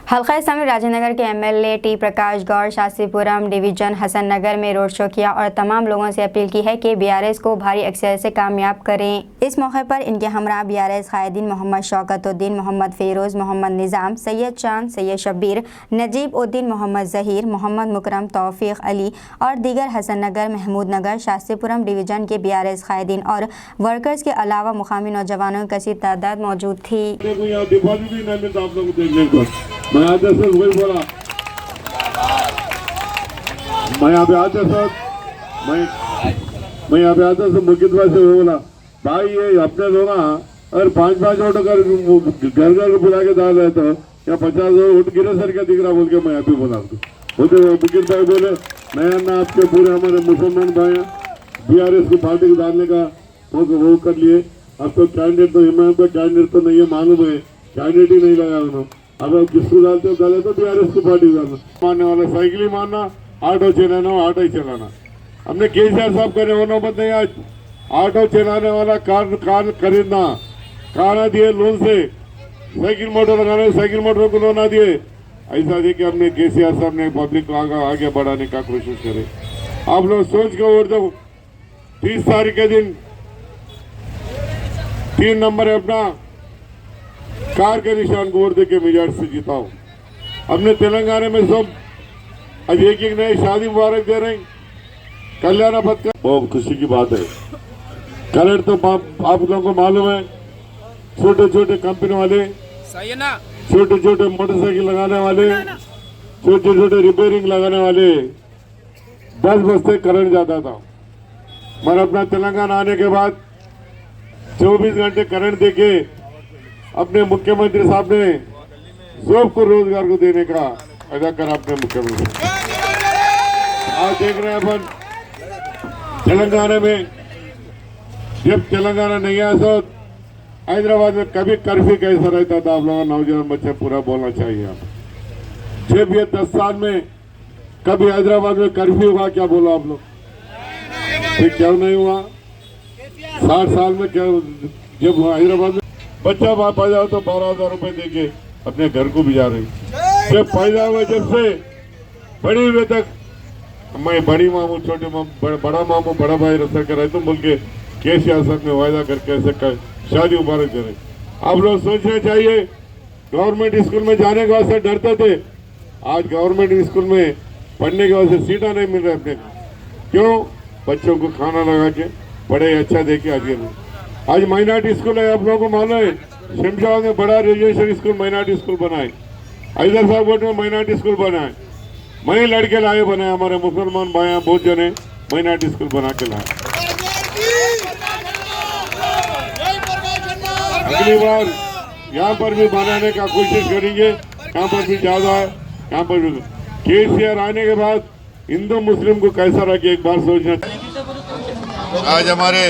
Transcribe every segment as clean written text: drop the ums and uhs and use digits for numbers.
हल्का इस्लामी राजेंद्रनगर के MLA T प्रकाश Gaur Shastripuram division Hasan नगर में रोड शो किया और तमाम लोगों से अपील की है कि बीआरएस को भारी अक्सरियत से कामयाब करें। इस मौके पर इनके हमरा बीआरएस कायदीन मोहम्मद शौकतुद्दीन, मोहम्मद फेरोज, मोहम्मद निज़ाम, सैयद चांद, सैयद शब्बीर, नजीब उद्दीन, मोहम्मद जहीर, मोहम्मद मुकरम, तौफीक अली और दीगर हसन नगर, महमूद नगर, शास्त्रीपुरम डिवीजन के बीआरएस कायदीन और वर्कर्स के अलावा मुकामी नौजवानों की कसीर तादाद मौजूद थी। मैं आते सर वही बोला, मैं यहाँ पे आते सर मैं यहाँ पे आता सर मुकित भाई से बोला, भाई ये अपने लोग अगर 5-5 वोट अगर घर घर बुला के डाल रहे तो या 50 वोट गिरे सर क्या दिख रहा बोल के मैं यहाँ पे बोला बोलते मुकित भाई बोले मैं ना आपके पूरे हमारे मुसलमान भाई बीआरएस को पार्टी को डालने का वो कर लिए। अब तो कैंडिडेट तो इमाम का कैंडिडेट तो नहीं है, मालूम है कैंडिडेट ही नहीं लगा उन्होंने। अब किसको डालते हो डाले तो बीआरएस को पार्टी डालना, मानने वाला साइकिल ही मारना, ऑटो चलाना ऑटो ही चलाना। हमने केसीआर साहब करे वो नौबत नहीं, आज ऑटो चलाने वाला कार खरीदना, कार दिए लोन से, साइकिल मोटर लगाने साइकिल मोटर को लोन दिए। ऐसा देखिए कि हमने केसीआर साहब ने पब्लिक को आगे बढ़ाने का कोशिश करे। आप लोग सोच के वोट दो। 30 तारीख के दिन 3 नंबर है अपना कार के निशान को वोट देके मेजॉरिटी से जिताओ। हमने तेलंगाना में सब आज एक नई शादी मुबारक दे रहे हैं, कल्याण पत्र, बहुत खुशी की बात है। करंट तो आप लोगों को मालूम है, छोटे छोटे कंपनी वाले, छोटे छोटे मोटरसाइकिल लगाने वाले, छोटे छोटे रिपेयरिंग लगाने वाले 10 बजे करंट जाता था। मगर अपना तेलंगाना आने के बाद 24 घंटे करंट देके अपने मुख्यमंत्री साहब ने सबको रोजगार को देने का अदा करा। अपने मुख्यमंत्री आज देख रहे हैं अपन तेलंगाना में, जब तेलंगाना नहीं आया तो हैदराबाद में कभी कर्फ्यू कैसा रहता था, आप लोगों नौजवान बच्चे पूरा बोलना चाहिए। आप जब ये 10 साल में कभी हैदराबाद में कर्फ्यू हुआ क्या बोला आप लोग? फिर क्यों नहीं हुआ? 60 साल में क्या जब हैदराबाद में बच्चा बाप पैदा हो तो 12,000 रुपए देके अपने घर को भी जा रही। जब पैदा हुए जब से बड़े हुए तक मैं बड़ी मामू छोटे मामू बड़ा मामू बड़ा भाई रसा कराए तो बोल के केसीआर साहब ने वायदा करके ऐसे शादी मुबारक करे। आप लोग सोचना चाहिए, गवर्नमेंट स्कूल में जाने के वास्ते डरते थे, आज गवर्नमेंट स्कूल में पढ़ने के वास्ते सीटा नहीं मिल रहा अपने। क्यों? बच्चों को खाना लगा के पढ़े अच्छा देके आगे नहीं। आज माइनॉरिटी स्कूल है, आप लोगों को मालूम है, शमशाबाद में बड़ा रेजिडेंशियल स्कूल माइनॉरिटी स्कूल बनाए, हैदर साहब कोट में माइनॉरिटी स्कूल बनाए, वही लड़के लाए बनाए, हमारे मुसलमान भाई बहुत जने माइनॉरिटी स्कूल बना के लाए। अगली बार यहाँ पर भी बनाने का कोशिश करेंगे, यहाँ पर भी ज्यादा है, यहाँ पर भी। केसीआर आने के बाद हिंदू मुस्लिम को कैसा रखे एक बार सोचना। आज हमारे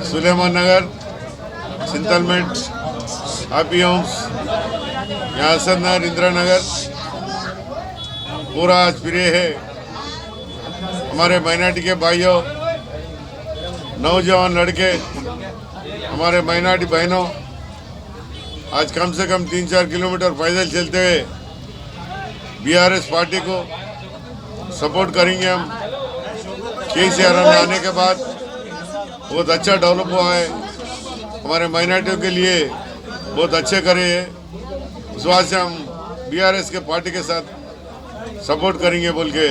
सुलेमान नगर, सिंतलमेंट, हैप्पी होम्स, यहाँ हसन नगर, इंदिरा नगर पूरा आज प्रिय है। हमारे माइनॉरिटी के भाइयों, नौजवान लड़के, हमारे माइनॉरिटी बहनों आज कम से कम 3-4 किलोमीटर पैदल चलते हुए बीआरएस पार्टी को सपोर्ट करेंगे। हम केसीआर आने के बाद बहुत अच्छा डेवलप हुआ है, हमारे माइनॉरिटियों के लिए बहुत अच्छे करे हैं। उस वजह से हम बीआरएस के पार्टी के साथ सपोर्ट करेंगे बोल के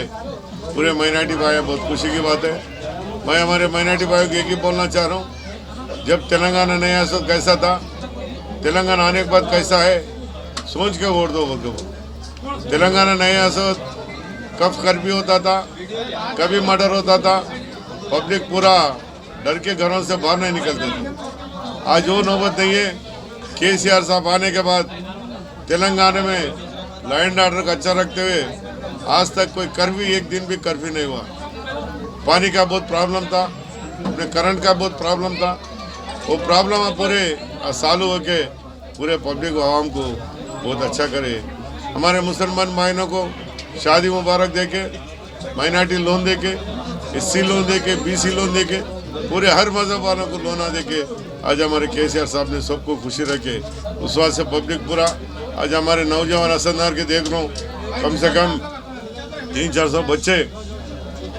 पूरे माइनॉरिटी भाई, बहुत खुशी की बात है। मैं हमारे माइनॉरिटी भाइयों को एक ही बोलना चाह रहा हूँ, जब तेलंगाना नहीं आया तो कैसा था, तेलंगाना आने के बाद कैसा है, सोच के वोट दो बोल के। तेलंगाना नहीं आया तो कब कर्फ्यू होता था, कभी मर्डर होता था, पब्लिक पूरा डर के घरों से बाहर नहीं निकलते थे। आज वो नौबत नहीं है। केसीआर साहब आने के बाद तेलंगाना में लॉ एंड ऑर्डर का अच्छा रखते हुए आज तक कोई कर्फ्यू, एक दिन भी कर्फ्यू नहीं हुआ। पानी का बहुत प्रॉब्लम था, अपने करंट का बहुत प्रॉब्लम था, वो प्रॉब्लम पूरे सालों होके पूरे पब्लिक आवाम को बहुत अच्छा करे। हमारे मुसलमान भाइयों को शादी मुबारक देके, माइनॉरिटी लोन देके, एससी लोन देके, बीसी लोन देके, पूरे हर मजहब वालों को लोना देके आज हमारे केसीआर साहब ने सबको खुशी रखे। उस वजह से पब्लिक पूरा आज हमारे नौजवान हसननगर के देख रहा हूँ, कम से कम 300-400 बच्चे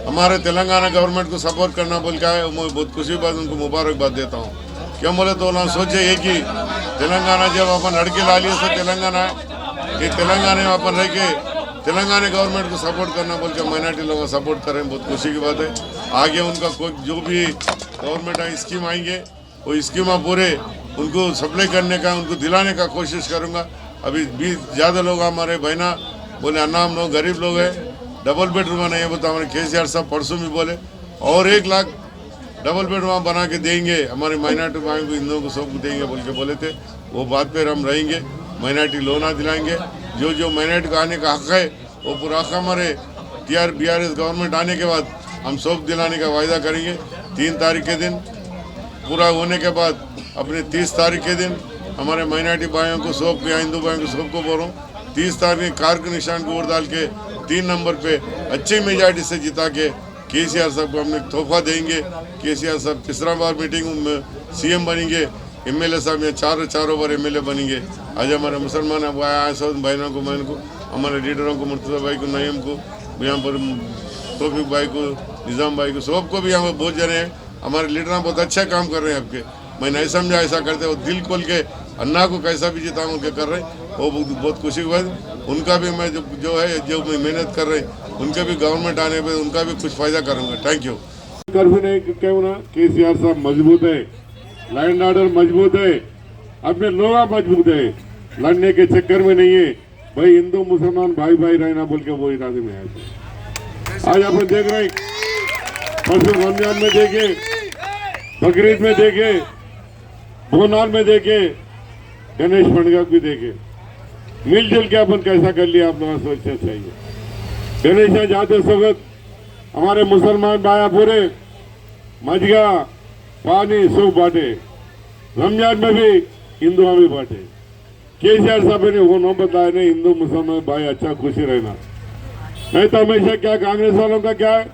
हमारे तेलंगाना गवर्नमेंट को सपोर्ट करना बोल के आए। मैं बहुत खुशी बात उनको मुबारकबाद देता हूँ। क्यों बोले तो ना सोचे ये कि तेलंगाना जब अपन लड़के ला लिए तो तेलंगाना है, ये तेलंगाना में अपन रह के तेलंगाना गवर्नमेंट को सपोर्ट करना बोल के माइनॉरिटी लोगों को सपोर्ट करें, बहुत खुशी की बात है। आगे उनका कोई जो भी गवर्नमेंट स्कीम आएंगे वो स्कीम पूरे उनको सप्लाई करने का, उनको दिलाने का कोशिश करूँगा। अभी भी ज़्यादा लोग हमारे बहना बोले अन्ना हम लोग गरीब लोग हैं, डबल बेडरूम नहीं है, बोलते हमारे केसीआर साहब परसों भी बोले और 1 लाख डबल बेडरूम बना के देंगे हमारे माइनॉरिटी भाइयों को, हिंदुओं को सबको देंगे बोल के बोले थे। वो बात पर हम रहेंगे, माइनॉरिटी लोना दिलाएंगे। जो माइनॉरिटी का आने का हक है वो पूरा हक हमारे BRS गवर्नमेंट आने के बाद हम सब दिलाने का वायदा करेंगे। 3 तारीख के दिन पूरा होने के बाद अपने 30 तारीख के दिन हमारे माइनॉरिटी भाइयों को सबको या हिंदू भाइयों को सबको बोल रहा हूँ, 30 तारीख कार के निशान को वोट डाल के 3 नंबर पे अच्छी मेजॉरिटी से जिता के केसीआर साहब को हमने तोहफा देंगे। केसीआर साहब 3रा बार मीटिंग में CM बनेंगे, MLA साहब यहाँ चारों बार MLA बनेंगे। आज हमारे मुसलमान आए सब बहनों को, बहन को, हमारे लीडरों को, मुर्तज़ा भाई को, नईम को, यहाँ पर तौफीक भाई को, निज़ाम भाई को, सबको भी यहाँ पर बहुत जने हैं। हमारे लीडर बहुत अच्छा काम कर रहे हैं आपके। मैं नहीं समझा ऐसा करते, वो दिल खोल के अन्ना को कैसा भी जिता उनके कर रहे हैं, वो बहुत खुशी की बात। उनका भी मैं जो है जो मैं मेहनत कर रहे हैं उनके भी गवर्नमेंट आने पे उनका भी कुछ फायदा करूँगा। Thank you. कर्फ्यू नहीं क्यों ना, केसीआर साहब मजबूत है, लैंड ऑर्डर मजबूत है, अपने लोग मजबूत है, लड़ने के चक्कर में नहीं है भाई। हिंदू मुसलमान भाई भाई रहना बोल के वो इरादे में आए। आज अपन देख रहे हैं, परसों रमजान में देखे, बकरीद में देखे, बोनाल में देखे, गणेश पंडगा भी देखे, मिलजुल के अपन कैसा कर लिया आप लोग सोचना चाहिए। गणेश जाते वक्त हमारे मुसलमान भाई पूरे मजगा पानी सब बांटे, रमजान में भी हिंदुओं भी बांटे। केसीआर साहब ने वो न बताया नहीं, हिंदू मुसलमान भाई अच्छा खुशी रहना। नहीं तो हमेशा क्या कांग्रेस वालों का क्या है,